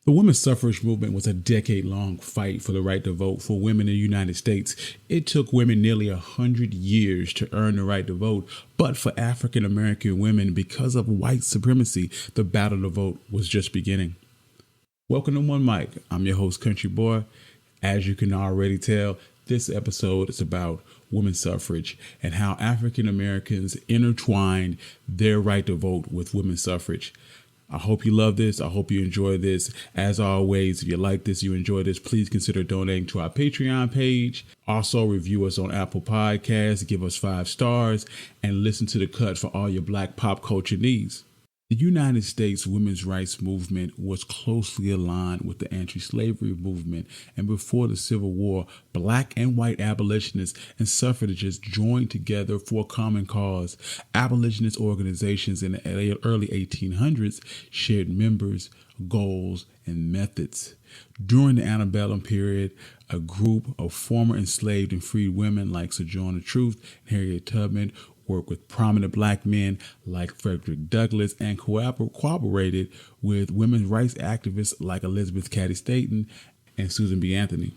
The women's suffrage movement was a decade-long fight for the right to vote for women in the United States. It took women nearly 100 years to earn the right to vote, but for African American women, because of white supremacy, the battle to vote was just beginning. Welcome to One Mic. I'm your host, Country Boy. As you can already tell, this episode is about women's suffrage and how African Americans intertwined their right to vote with women's suffrage. I hope you love this. I hope you enjoy this. As always, if you like this, you enjoy this, please consider donating to our Patreon page. Also, review us on Apple Podcasts, give us 5 stars, and listen to The Cut for all your Black pop culture needs. The United States women's rights movement was closely aligned with the anti-slavery movement, and before the Civil War, Black and white abolitionists and suffragists joined together for a common cause. Abolitionist organizations in the early 1800s shared members, goals, and methods. During the antebellum period, a group of former enslaved and freed women like Sojourner Truth and Harriet Tubman worked with prominent Black men like Frederick Douglass and cooperated with women's rights activists like Elizabeth Cady Stanton and Susan B. Anthony.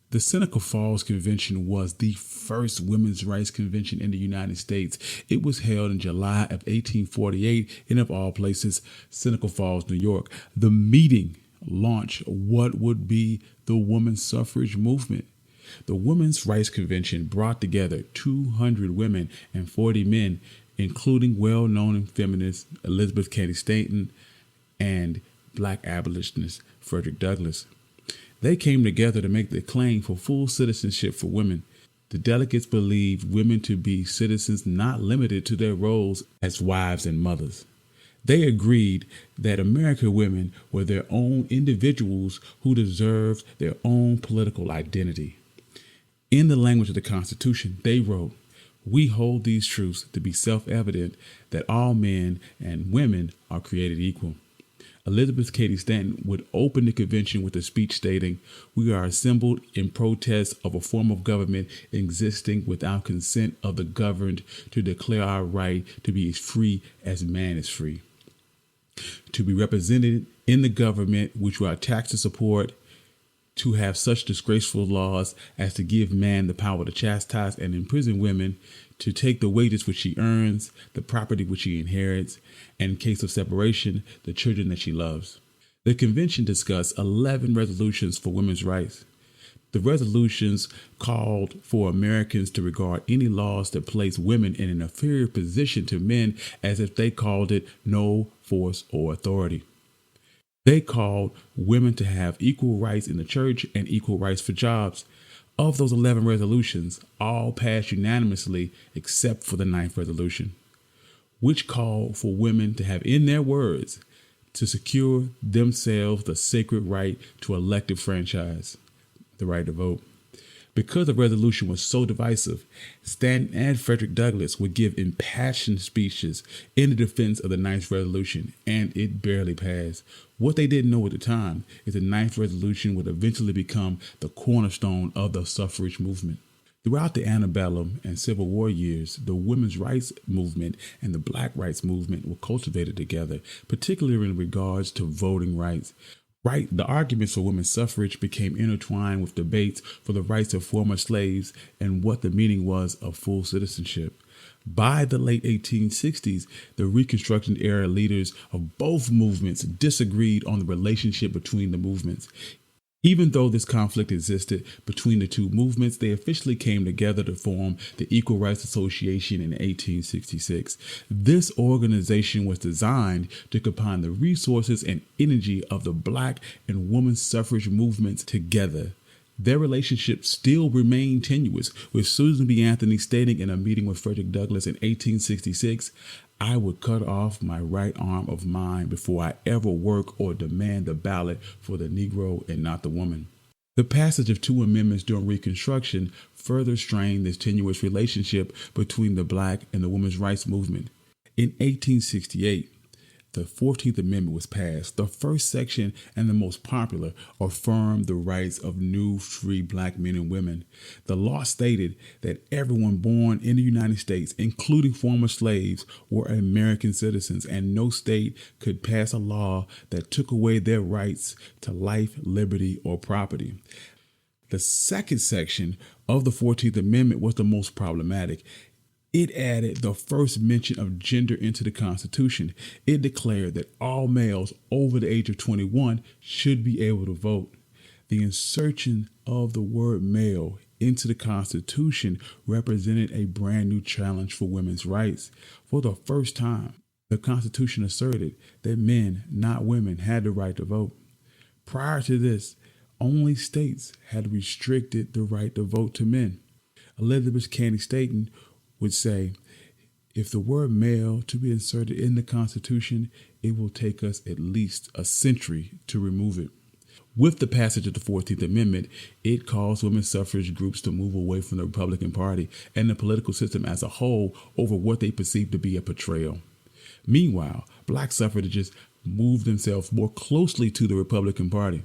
The Seneca Falls Convention was the first women's rights convention in the United States. It was held in July of 1848 in, of all places, Seneca Falls, New York. The meeting launched what would be the women's suffrage movement. The Women's Rights Convention brought together 200 women and 40 men, including well-known feminists Elizabeth Cady Stanton and Black abolitionist Frederick Douglass. They came together to make the claim for full citizenship for women. The delegates believed women to be citizens not limited to their roles as wives and mothers. They agreed that American women were their own individuals who deserved their own political identity. In the language of the Constitution, they wrote, "We hold these truths to be self-evident that all men and women are created equal." Elizabeth Cady Stanton would open the convention with a speech stating, "We are assembled in protest of a form of government existing without consent of the governed to declare our right to be as free as man is free, to be represented in the government which we are taxed to support, to have such disgraceful laws as to give man the power to chastise and imprison women, to take the wages which she earns, the property which she inherits, and in case of separation, the children that she loves." The convention discussed 11 resolutions for women's rights. The resolutions called for Americans to regard any laws that place women in an inferior position to men as if they called it no force or authority. They called women to have equal rights in the church and equal rights for jobs. Of those 11 resolutions, all passed unanimously except for the 9th resolution, which called for women to have in their words to secure themselves the sacred right to elective franchise, the right to vote. Because the resolution was so divisive, Stanton and Frederick Douglass would give impassioned speeches in the defense of the 9th resolution, and it barely passed. What they didn't know at the time is the 9th resolution would eventually become the cornerstone of the suffrage movement. Throughout the antebellum and Civil War years, the women's rights movement and the Black rights movement were cultivated together, particularly in regards to voting rights. The arguments for women's suffrage became intertwined with debates for the rights of former slaves and what the meaning was of full citizenship. By the late 1860s, the Reconstruction era leaders of both movements disagreed on the relationship between the movements. Even though this conflict existed between the two movements, they officially came together to form the Equal Rights Association in 1866. This organization was designed to combine the resources and energy of the Black and women's suffrage movements together. Their relationship still remained tenuous, with Susan B. Anthony stating in a meeting with Frederick Douglass in 1866, "I would cut off my right arm of mine before I ever work or demand the ballot for the Negro and not the woman." The passage of 2 amendments during Reconstruction further strained this tenuous relationship between the Black and the women's rights movement. In 1868, the 14th Amendment was passed. The first section, and the most popular, affirmed the rights of new free black men and women. The law stated that everyone born in the United States, including former slaves, were American citizens, and no state could pass a law that took away their rights to life, liberty, or property. The second section of the 14th Amendment was the most problematic. It added the first mention of gender into the Constitution. It declared that all males over the age of 21 should be able to vote. The insertion of the word male into the Constitution represented a brand new challenge for women's rights. For the first time, the Constitution asserted that men, not women, had the right to vote. Prior to this, only states had restricted the right to vote to men. Elizabeth Cady Stanton would say, if the word male to be inserted in the Constitution, it will take us at least a century to remove it. With the passage of the 14th Amendment, it caused women's suffrage groups to move away from the Republican Party and the political system as a whole over what they perceived to be a betrayal. Meanwhile, black suffragists moved themselves more closely to the Republican Party.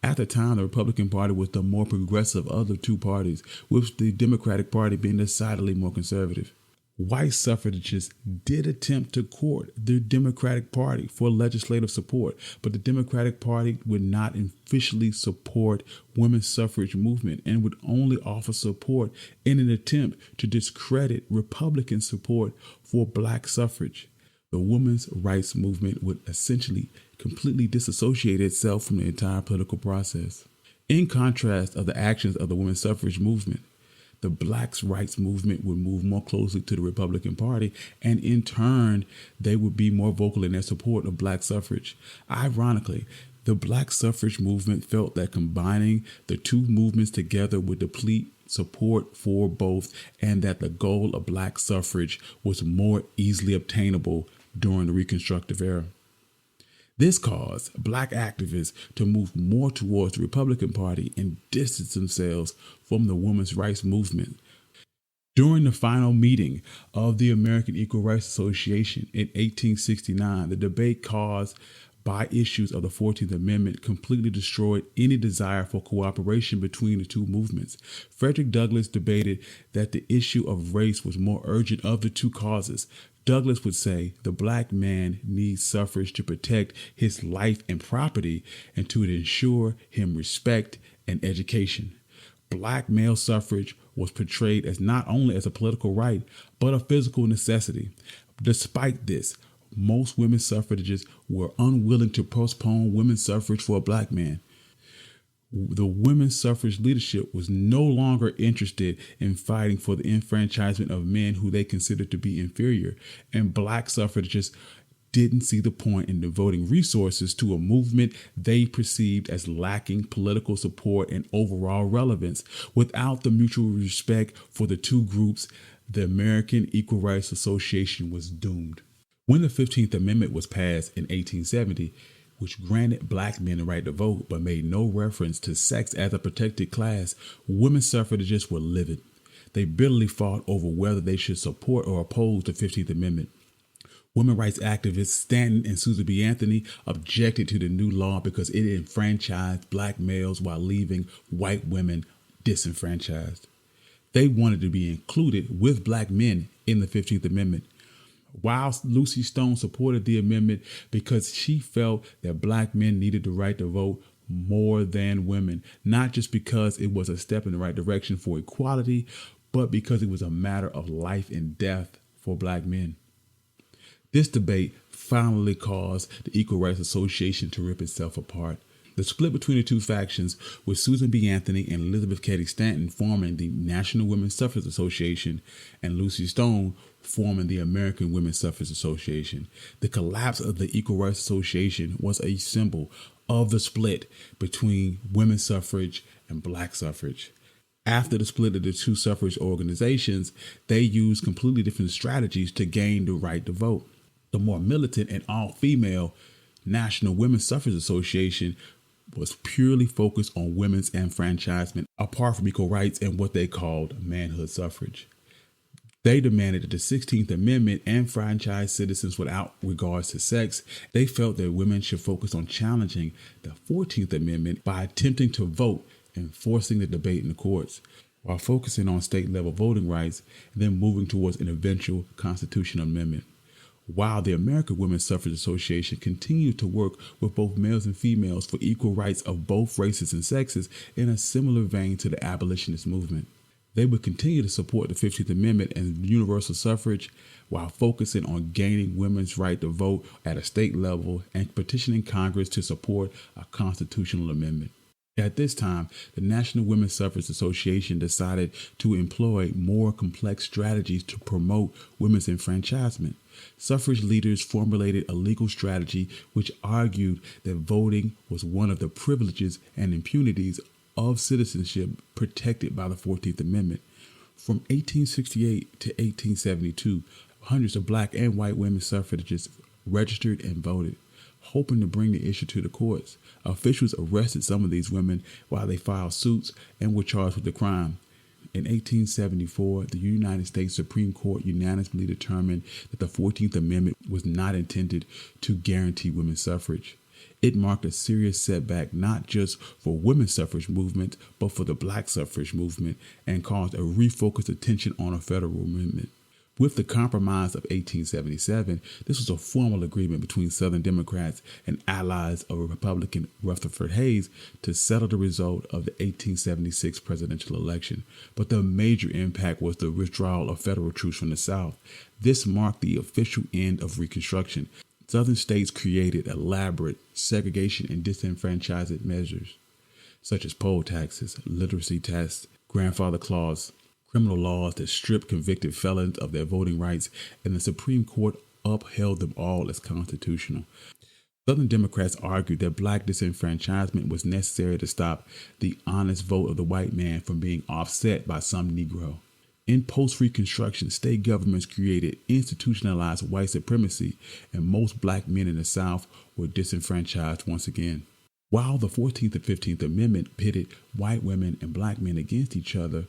At the time, the Republican Party was the more progressive of the two parties, with the Democratic Party being decidedly more conservative. White suffragists did attempt to court the Democratic Party for legislative support, but the Democratic Party would not officially support women's suffrage movement and would only offer support in an attempt to discredit Republican support for black suffrage. The women's rights movement would essentially completely disassociate itself from the entire political process. In contrast of the actions of the women's suffrage movement, the black rights movement would move more closely to the Republican Party, and in turn, they would be more vocal in their support of black suffrage. Ironically, the black suffrage movement felt that combining the two movements together would deplete support for both, and that the goal of black suffrage was more easily obtainable during the Reconstructive era. This caused black activists to move more towards the Republican Party and distance themselves from the women's rights movement. During the final meeting of the American Equal Rights Association in 1869, the debate caused by issues of the 14th Amendment completely destroyed any desire for cooperation between the two movements. Frederick Douglass debated that the issue of race was more urgent of the two causes. Douglass would say the black man needs suffrage to protect his life and property and to ensure him respect and education. Black male suffrage was portrayed as not only as a political right, but a physical necessity. Despite this, most women suffragists were unwilling to postpone women's suffrage for a black man. The women's suffrage leadership was no longer interested in fighting for the enfranchisement of men who they considered to be inferior, and black suffragists didn't see the point in devoting resources to a movement they perceived as lacking political support and overall relevance. Without the mutual respect for the two groups, the American Equal Rights Association was doomed. When the 15th Amendment was passed in 1870, which granted black men the right to vote but made no reference to sex as a protected class, women suffragists were livid. They bitterly fought over whether they should support or oppose the 15th Amendment. Women rights activists Stanton and Susan B. Anthony objected to the new law because it enfranchised black males while leaving white women disenfranchised. They wanted to be included with black men in the 15th Amendment. While Lucy Stone supported the amendment because she felt that black men needed the right to vote more than women, not just because it was a step in the right direction for equality, but because it was a matter of life and death for black men. This debate finally caused the Equal Rights Association to rip itself apart. The split between the two factions, with Susan B. Anthony and Elizabeth Cady Stanton forming the National Women's Suffrage Association and Lucy Stone forming the American Women's Suffrage Association. The collapse of the Equal Rights Association was a symbol of the split between women's suffrage and black suffrage. After the split of the two suffrage organizations, they used completely different strategies to gain the right to vote. The more militant and all-female National Women's Suffrage Association was purely focused on women's enfranchisement, apart from equal rights and what they called manhood suffrage. They demanded that the 16th Amendment enfranchise citizens without regards to sex. They felt that women should focus on challenging the 14th Amendment by attempting to vote and forcing the debate in the courts, while focusing on state-level voting rights and then moving towards an eventual constitutional amendment. While the American Women's Suffrage Association continued to work with both males and females for equal rights of both races and sexes in a similar vein to the abolitionist movement. They would continue to support the 15th Amendment and universal suffrage while focusing on gaining women's right to vote at a state level and petitioning Congress to support a constitutional amendment. At this time, the National Women's Suffrage Association decided to employ more complex strategies to promote women's enfranchisement. Suffrage leaders formulated a legal strategy which argued that voting was one of the privileges and impunities of citizenship protected by the 14th Amendment. From 1868 to 1872, hundreds of black and white women suffragists registered and voted, hoping to bring the issue to the courts. Officials arrested some of these women while they filed suits and were charged with the crime. In 1874, the United States Supreme Court unanimously determined that the 14th Amendment was not intended to guarantee women's suffrage. It marked a serious setback not just for women's suffrage movement, but for the Black Suffrage movement, and caused a refocused attention on a federal amendment. With the Compromise of 1877, this was a formal agreement between Southern Democrats and allies of Republican Rutherford Hayes to settle the result of the 1876 presidential election. But the major impact was the withdrawal of federal troops from the South. This marked the official end of Reconstruction. Southern states created elaborate segregation and disenfranchisement measures, such as poll taxes, literacy tests, grandfather clause, criminal laws that stripped convicted felons of their voting rights, and the Supreme Court upheld them all as constitutional. Southern Democrats argued that black disenfranchisement was necessary to stop the honest vote of the white man from being offset by some Negro. In post-Reconstruction, state governments created institutionalized white supremacy, and most black men in the South were disenfranchised once again. While the 14th and 15th Amendment pitted white women and black men against each other,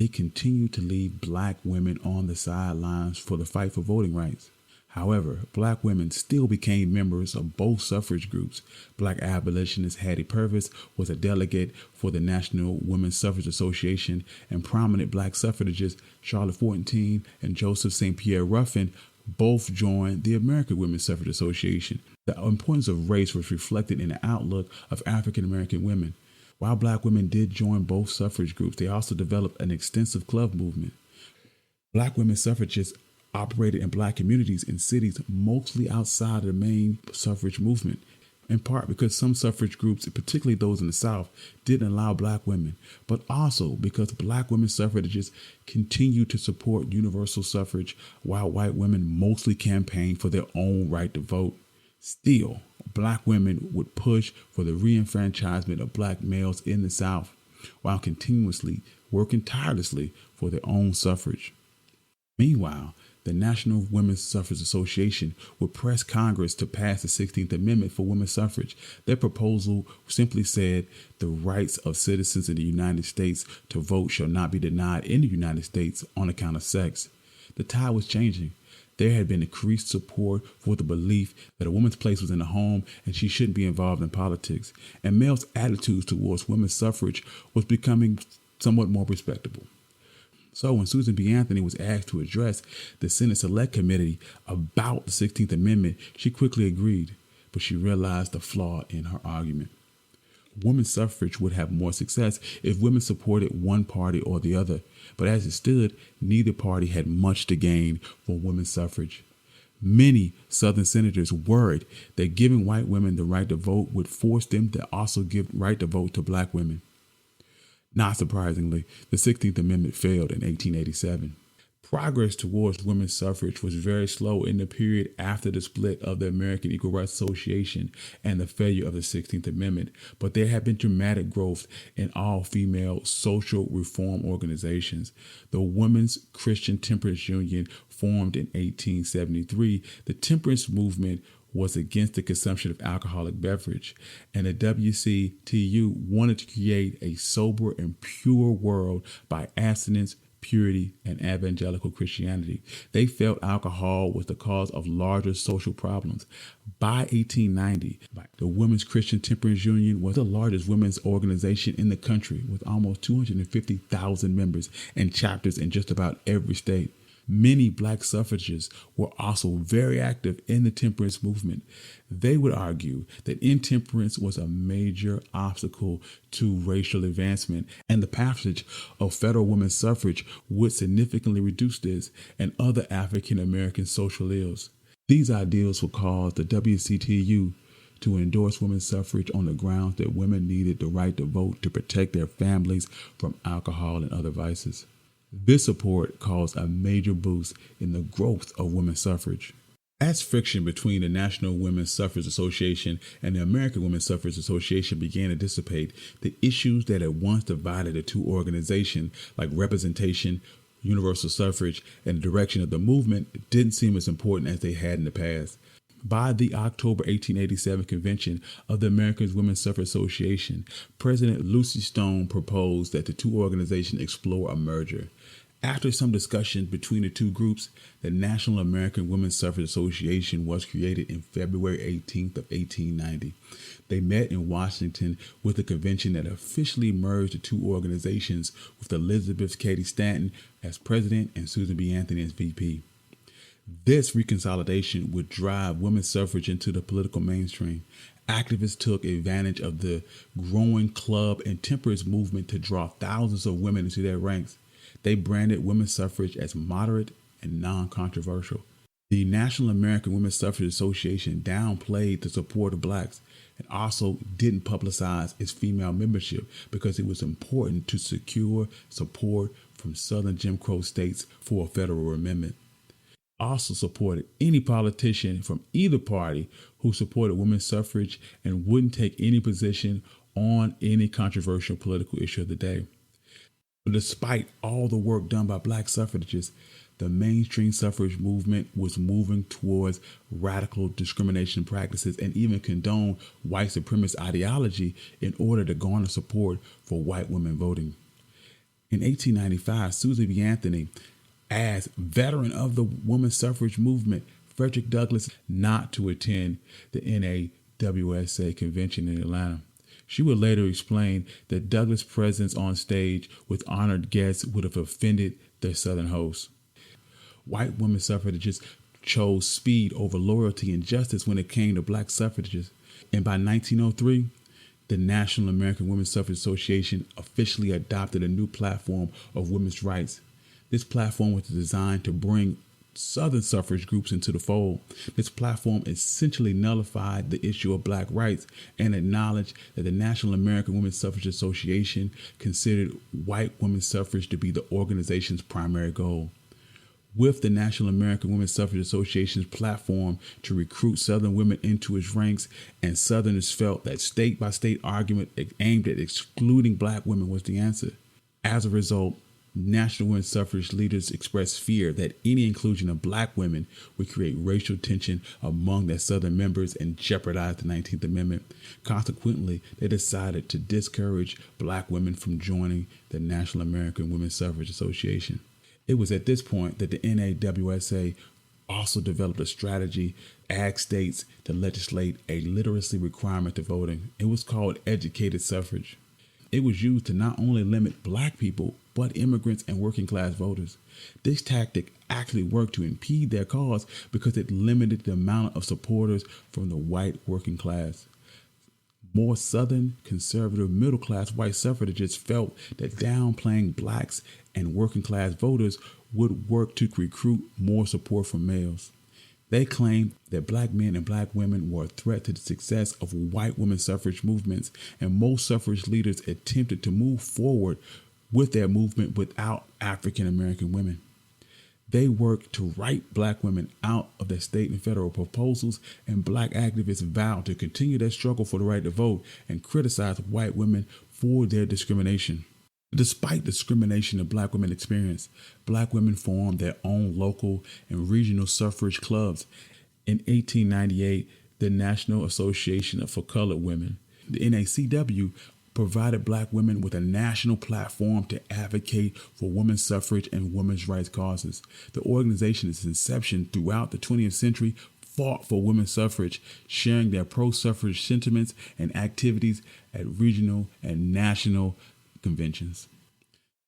it continued to leave black women on the sidelines for the fight for voting rights. However, black women still became members of both suffrage groups. Black abolitionist Hattie Purvis was a delegate for the National Women's Suffrage Association, and prominent black suffragists Charlotte Fortentine and Joseph St. Pierre Ruffin both joined the American Women's Suffrage Association. The importance of race was reflected in the outlook of African American women. While black women did join both suffrage groups, they also developed an extensive club movement. Black women suffragists operated in black communities in cities mostly outside of the main suffrage movement, in part because some suffrage groups, particularly those in the South, didn't allow black women, but also because black women suffragists continued to support universal suffrage while white women mostly campaigned for their own right to vote. Still, black women would push for the reenfranchisement of black males in the South while continuously working tirelessly for their own suffrage. Meanwhile, the National Women's Suffrage Association would press Congress to pass the 16th Amendment for women's suffrage. Their proposal simply said the rights of citizens in the United States to vote shall not be denied in the United States on account of sex. The tide was changing. There had been increased support for the belief that a woman's place was in the home and she shouldn't be involved in politics, and males' attitudes towards women's suffrage was becoming somewhat more respectable. So when Susan B. Anthony was asked to address the Senate Select Committee about the 16th Amendment, she quickly agreed, but she realized the flaw in her argument. Women's suffrage would have more success if women supported one party or the other, but as it stood, neither party had much to gain from women's suffrage. Many Southern senators worried that giving white women the right to vote would force them to also give right to vote to black women. Not surprisingly, the 16th Amendment failed in 1887. Progress towards women's suffrage was very slow in the period after the split of the American Equal Rights Association and the failure of the 16th Amendment, but there had been dramatic growth in all-female social reform organizations. The Women's Christian Temperance Union, formed in 1873, the temperance movement was against the consumption of alcoholic beverage, and the WCTU wanted to create a sober and pure world by abstinence, purity, and evangelical Christianity. They felt alcohol was the cause of larger social problems. By 1890, the Women's Christian Temperance Union was the largest women's organization in the country, with almost 250,000 members and chapters in just about every state. Many black suffragists were also very active in the temperance movement. They would argue that intemperance was a major obstacle to racial advancement, and the passage of federal women's suffrage would significantly reduce this and other African American social ills. These ideals would cause the WCTU to endorse women's suffrage on the grounds that women needed the right to vote to protect their families from alcohol and other vices. This support caused a major boost in the growth of women's suffrage. As friction between the National Women's Suffrage Association and the American Women's Suffrage Association began to dissipate, the issues that had once divided the two organizations, like representation, universal suffrage, and the direction of the movement, didn't seem as important as they had in the past. By the October 1887 convention of the American Women's Suffrage Association, President Lucy Stone proposed that the two organizations explore a merger. After some discussion between the two groups, the National American Women's Suffrage Association was created in February 18th of 1890. They met in Washington with a convention that officially merged the two organizations, with Elizabeth Cady Stanton as president and Susan B. Anthony as VP. This reconsolidation would drive women's suffrage into the political mainstream. Activists took advantage of the growing club and temperance movement to draw thousands of women into their ranks. They branded women's suffrage as moderate and non-controversial. The National American Women's Suffrage Association downplayed the support of blacks and also didn't publicize its female membership because it was important to secure support from Southern Jim Crow states for a federal amendment. Also supported any politician from either party who supported women's suffrage and wouldn't take any position on any controversial political issue of the day. But despite all the work done by black suffragists, the mainstream suffrage movement was moving towards radical discrimination practices and even condoned white supremacist ideology in order to garner support for white women voting. In 1895, Susan B. Anthony, as veteran of the women's suffrage movement, Frederick Douglass not to attend the NAWSA convention in Atlanta. She would later explain that Douglass' presence on stage with honored guests would have offended their Southern hosts. White women suffragists chose speed over loyalty and justice when it came to black suffragists. And by 1903, the National American Women's Suffrage Association officially adopted a new platform of women's rights. This platform was designed to bring Southern suffrage groups into the fold. This platform essentially nullified the issue of black rights and acknowledged that the National American Women's Suffrage Association considered white women's suffrage to be the organization's primary goal. With the National American Women's Suffrage Association's platform to recruit Southern women into its ranks, and Southerners felt that state-by-state argument aimed at excluding black women was the answer. As a result, National women's suffrage leaders expressed fear that any inclusion of black women would create racial tension among their Southern members and jeopardize the 19th Amendment. Consequently, they decided to discourage black women from joining the National American Women's Suffrage Association. It was at this point that the NAWSA also developed a strategy to ask states to legislate a literacy requirement to voting. It was called educated suffrage. It was used to not only limit black people, but immigrants and working class voters. This tactic actually worked to impede their cause because it limited the amount of supporters from the white working class. More Southern, conservative, middle-class white suffragists felt that downplaying blacks and working class voters would work to recruit more support from males. They claimed that black men and black women were a threat to the success of white women's suffrage movements, and most suffrage leaders attempted to move forward with their movement without African American women. They worked to write black women out of their state and federal proposals, and black activists vowed to continue their struggle for the right to vote and criticize white women for their discrimination. Despite discrimination that black women experienced, black women formed their own local and regional suffrage clubs. In 1898, the National Association for Colored Women, the NACW, provided black women with a national platform to advocate for women's suffrage and women's rights causes. The organization, its inception throughout the 20th century, fought for women's suffrage, sharing their pro-suffrage sentiments and activities at regional and national conventions.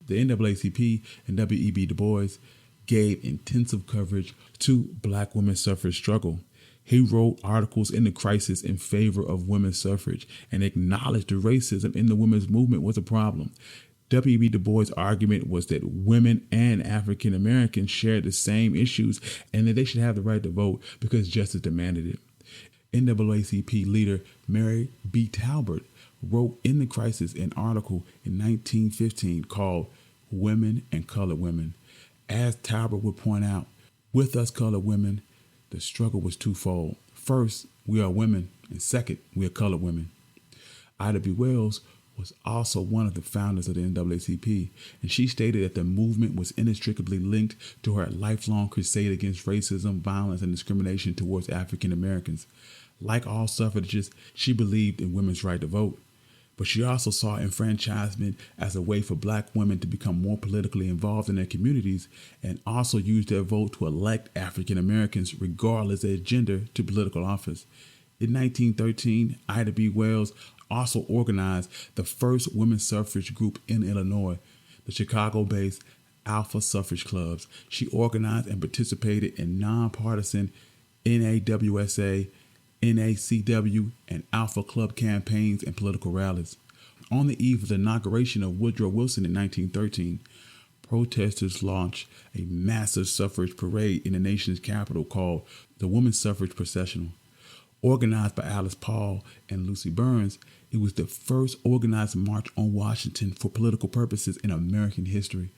The NAACP and W.E.B. Du Bois gave intensive coverage to black women's suffrage struggle. He wrote articles in the Crisis in favor of women's suffrage and acknowledged the racism in the women's movement was a problem. W.E.B. Du Bois' argument was that women and African Americans shared the same issues and that they should have the right to vote because justice demanded it. NAACP leader Mary B. Talbert wrote in the Crisis an article in 1915 called Women and Colored Women. As Talbot would point out, with us colored women, the struggle was twofold. First, we are women, and second, we are colored women. Ida B. Wells was also one of the founders of the NAACP, and she stated that the movement was inextricably linked to her lifelong crusade against racism, violence, and discrimination towards African Americans. Like all suffragists, she believed in women's right to vote. But she also saw enfranchisement as a way for black women to become more politically involved in their communities and also use their vote to elect African Americans, regardless of their gender, to political office. In 1913, Ida B. Wells also organized the first women's suffrage group in Illinois, the Chicago-based Alpha Suffrage Clubs. She organized and participated in nonpartisan NAWSA, NACW, and Alpha Club campaigns and political rallies. On the eve of the inauguration of Woodrow Wilson in 1913, protesters launched a massive suffrage parade in the nation's capital called the Women's Suffrage Processional. Organized by Alice Paul and Lucy Burns, it was the first organized march on Washington for political purposes in American history.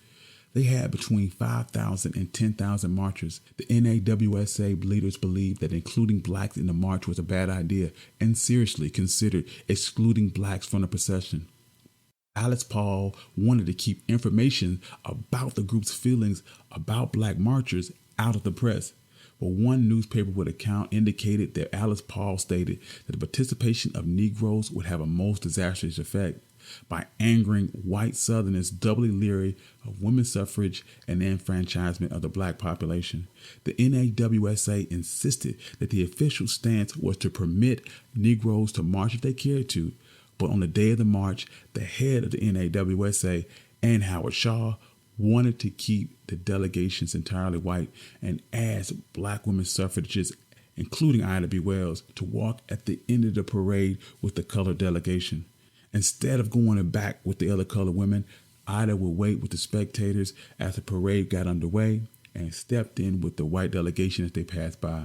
They had between 5,000 and 10,000 marchers. The NAWSA leaders believed that including blacks in the march was a bad idea and seriously considered excluding blacks from the procession. Alice Paul wanted to keep information about the group's feelings about black marchers out of the press. But one newspaper with account indicated that Alice Paul stated that the participation of Negroes would have a most disastrous effect by angering white Southerners doubly leery of women's suffrage and the enfranchisement of the black population. The NAWSA insisted that the official stance was to permit Negroes to march if they cared to, but on the day of the march, the head of the NAWSA, Ann Howard Shaw, wanted to keep the delegations entirely white and asked black women suffragists, including Ida B. Wells, to walk at the end of the parade with the colored delegation. Instead of going back with the other colored women, Ida would wait with the spectators as the parade got underway and stepped in with the white delegation as they passed by.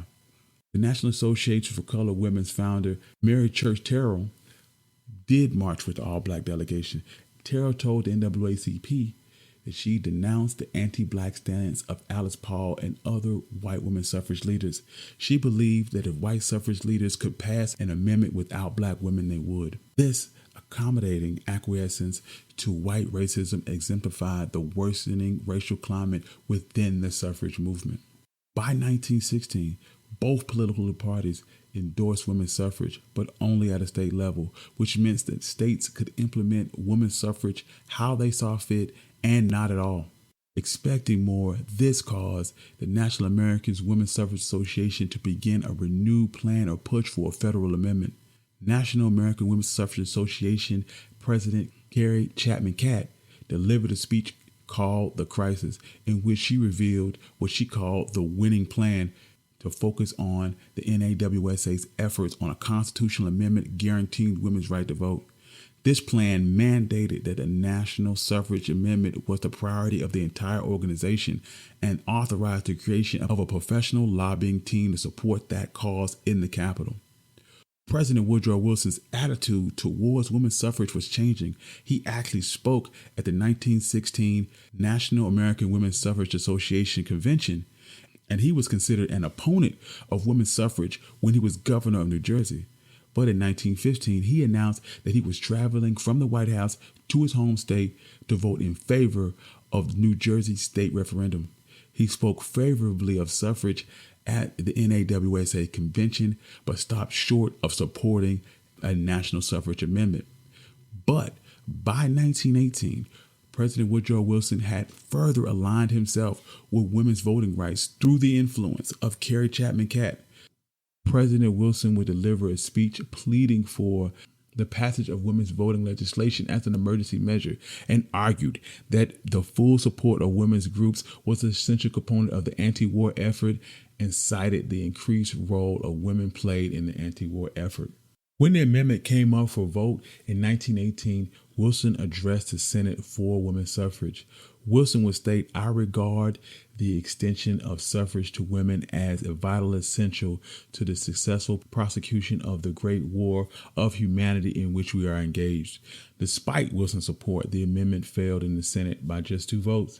The National Association for Colored Women's founder, Mary Church Terrell, did march with the all-black delegation. Terrell told the NAACP that she denounced the anti-black stance of Alice Paul and other white women suffrage leaders. She believed that if white suffrage leaders could pass an amendment without black women, they would. This accommodating acquiescence to white racism exemplified the worsening racial climate within the suffrage movement. By 1916, both political parties endorsed women's suffrage, but only at a state level, which meant that states could implement women's suffrage how they saw fit and not at all. Expecting more, this caused the National American Women's Suffrage Association to begin a renewed plan or push for a federal amendment. National American Women's Suffrage Association President Carrie Chapman Catt delivered a speech called The Crisis, in which she revealed what she called the winning plan to focus on the NAWSA's efforts on a constitutional amendment guaranteeing women's right to vote. This plan mandated that the national suffrage amendment was the priority of the entire organization and authorized the creation of a professional lobbying team to support that cause in the Capitol. President Woodrow Wilson's attitude towards women's suffrage was changing. He actually spoke at the 1916 National American Women's Suffrage Association convention, and he was considered an opponent of women's suffrage when he was governor of New Jersey. But in 1915, he announced that he was traveling from the White House to his home state to vote in favor of the New Jersey state referendum. He spoke favorably of suffrage at the NAWSA convention, but stopped short of supporting a national suffrage amendment. But by 1918, President Woodrow Wilson had further aligned himself with women's voting rights through the influence of Carrie Chapman Catt. President Wilson would deliver a speech pleading for the passage of women's voting legislation as an emergency measure and argued that the full support of women's groups was an essential component of the anti-war effort and cited the increased role of women played in the anti-war effort. When the amendment came up for vote in 1918, Wilson addressed the Senate for women's suffrage. Wilson would state, "I regard the extension of suffrage to women as a vital essential to the successful prosecution of the great war of humanity in which we are engaged." Despite Wilson's support, the amendment failed in the Senate by just 2 votes.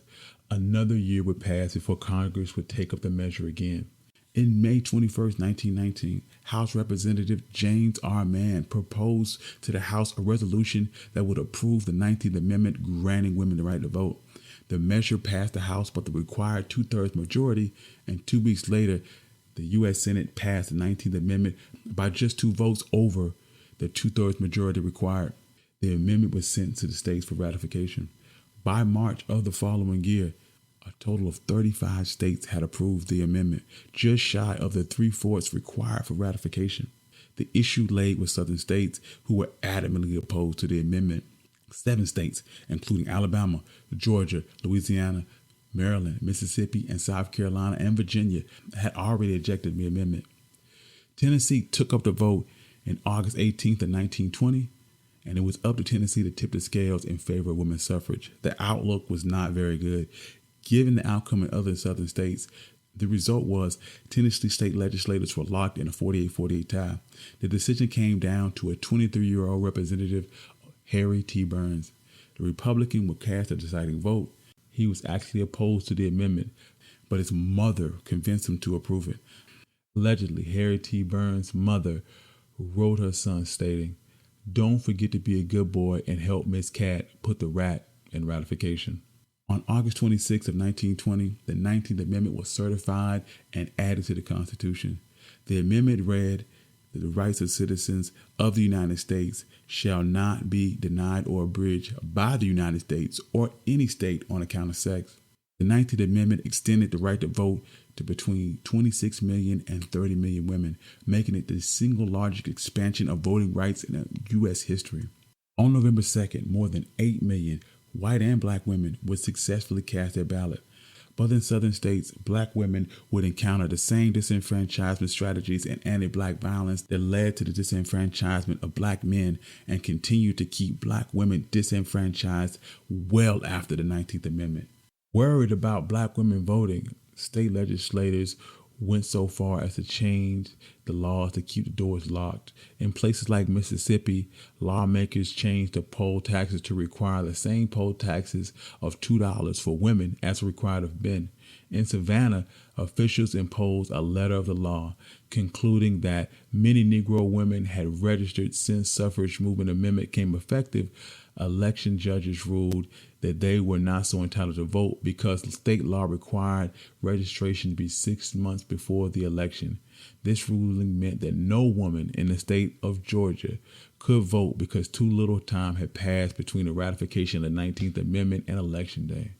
Another year would pass before Congress would take up the measure again. In May 21st, 1919, House Representative James R. Mann proposed to the House a resolution that would approve the 19th Amendment granting women the right to vote. The measure passed the House but the required 2/3 majority, and 2 weeks later, the U.S. Senate passed the 19th Amendment by just 2 votes over the 2/3 majority required. The amendment was sent to the states for ratification. By March of the following year, a total of 35 states had approved the amendment, just shy of the 3/4 required for ratification. The issue laid with Southern states who were adamantly opposed to the amendment. 7 states, including Alabama, Georgia, Louisiana, Maryland, Mississippi, and South Carolina and Virginia, had already rejected the amendment. Tennessee took up the vote in August 18th of 1920, and it was up to Tennessee to tip the scales in favor of women's suffrage. The outlook was not very good. Given the outcome in other southern states, the result was Tennessee state legislators were locked in a 48-48 tie. The decision came down to a 23-year-old representative, Harry T. Burns. The Republican would cast a deciding vote. He was actually opposed to the amendment, but his mother convinced him to approve it. Allegedly, Harry T. Burns' mother wrote her son stating, "Don't forget to be a good boy and help Miss Catt put the rat in ratification." On August 26th of 1920, the 19th Amendment was certified and added to the Constitution. The amendment read that the rights of citizens of the United States shall not be denied or abridged by the United States or any state on account of sex. The 19th Amendment extended the right to vote to between 26 million and 30 million women, making it the single largest expansion of voting rights in U.S. history. On November 2nd, more than 8 million white and black women would successfully cast their ballot. But in southern states, black women would encounter the same disenfranchisement strategies and anti-black violence that led to the disenfranchisement of black men and continued to keep black women disenfranchised well after the 19th Amendment. Worried about black women voting, state legislators went so far as to change the laws to keep the doors locked. In places like Mississippi, lawmakers changed the poll taxes to require the same poll taxes of $2 for women as required of men. In Savannah, officials imposed a letter of the law, concluding that many Negro women had registered since suffrage movement amendment came effective. Election judges ruled that they were not so entitled to vote because the state law required registration to be 6 months before the election. This ruling meant that no woman in the state of Georgia could vote because too little time had passed between the ratification of the 19th Amendment and Election Day.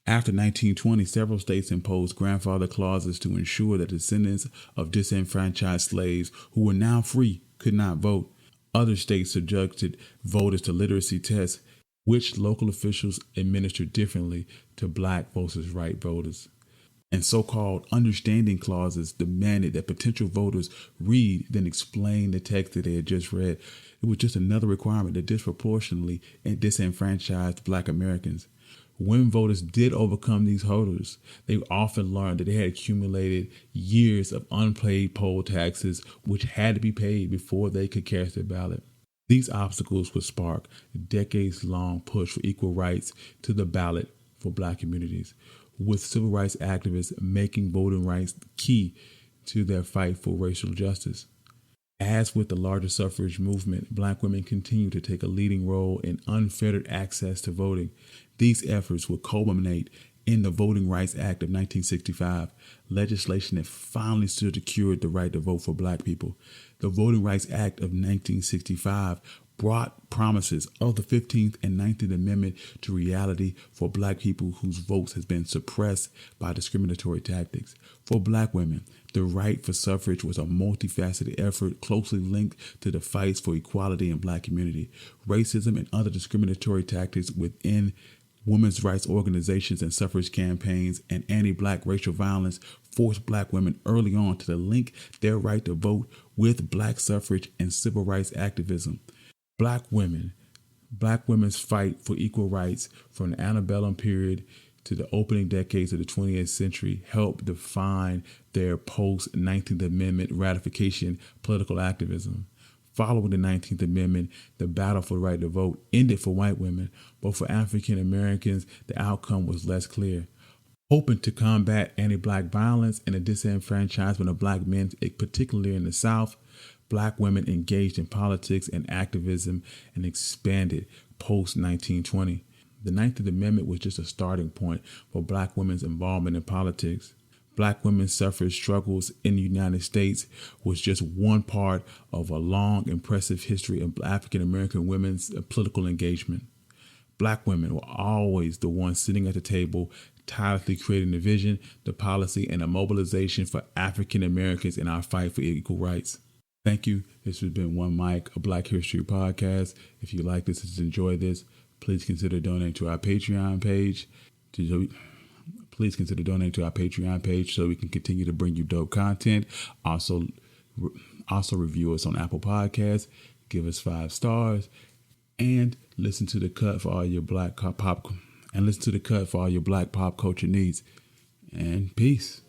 After 1920, several states imposed grandfather clauses to ensure that descendants of disenfranchised slaves who were now free could not vote. Other states subjected voters to literacy tests, which local officials administered differently to black versus white voters. And so-called understanding clauses demanded that potential voters read, then explain the text that they had just read. It was just another requirement that disproportionately disenfranchised black Americans. When voters did overcome these hurdles, they often learned that they had accumulated years of unpaid poll taxes, which had to be paid before they could cast their ballot. These obstacles would spark a decades-long push for equal rights to the ballot for black communities, with civil rights activists making voting rights key to their fight for racial justice. As with the larger suffrage movement, black women continue to take a leading role in unfettered access to voting. These efforts would culminate in the Voting Rights Act of 1965, legislation that finally secured the right to vote for black people. The Voting Rights Act of 1965 brought promises of the 15th and 19th Amendment to reality for Black people whose votes has been suppressed by discriminatory tactics. For Black women, the right for suffrage was a multifaceted effort closely linked to the fights for equality in Black community. Racism and other discriminatory tactics within women's rights organizations and suffrage campaigns and anti-Black racial violence forced Black women early on to link their right to vote with Black suffrage and civil rights activism. Black women's fight for equal rights from the antebellum period to the opening decades of the 20th century helped define their post-19th Amendment ratification political activism. Following the 19th Amendment, the battle for the right to vote ended for white women, but for African Americans, the outcome was less clear. Hoping to combat anti-Black violence and the disenfranchisement of Black men, particularly in the South, Black women engaged in politics and activism and expanded post-1920. The 19th Amendment was just a starting point for Black women's involvement in politics. Black women's suffrage struggles in the United States was just one part of a long, impressive history of African American women's political engagement. Black women were always the ones sitting at the table, tirelessly creating the vision, the policy, and the mobilization for African Americans in our fight for equal rights. Thank you. This has been One Mic, a Black History podcast. If you like this and enjoy this, please consider donating to our Patreon page. Please consider donating to our Patreon page so we can continue to bring you dope content. Also review us on Apple Podcasts. Give us 5 stars, and listen to the cut for all your Black pop culture needs. And peace.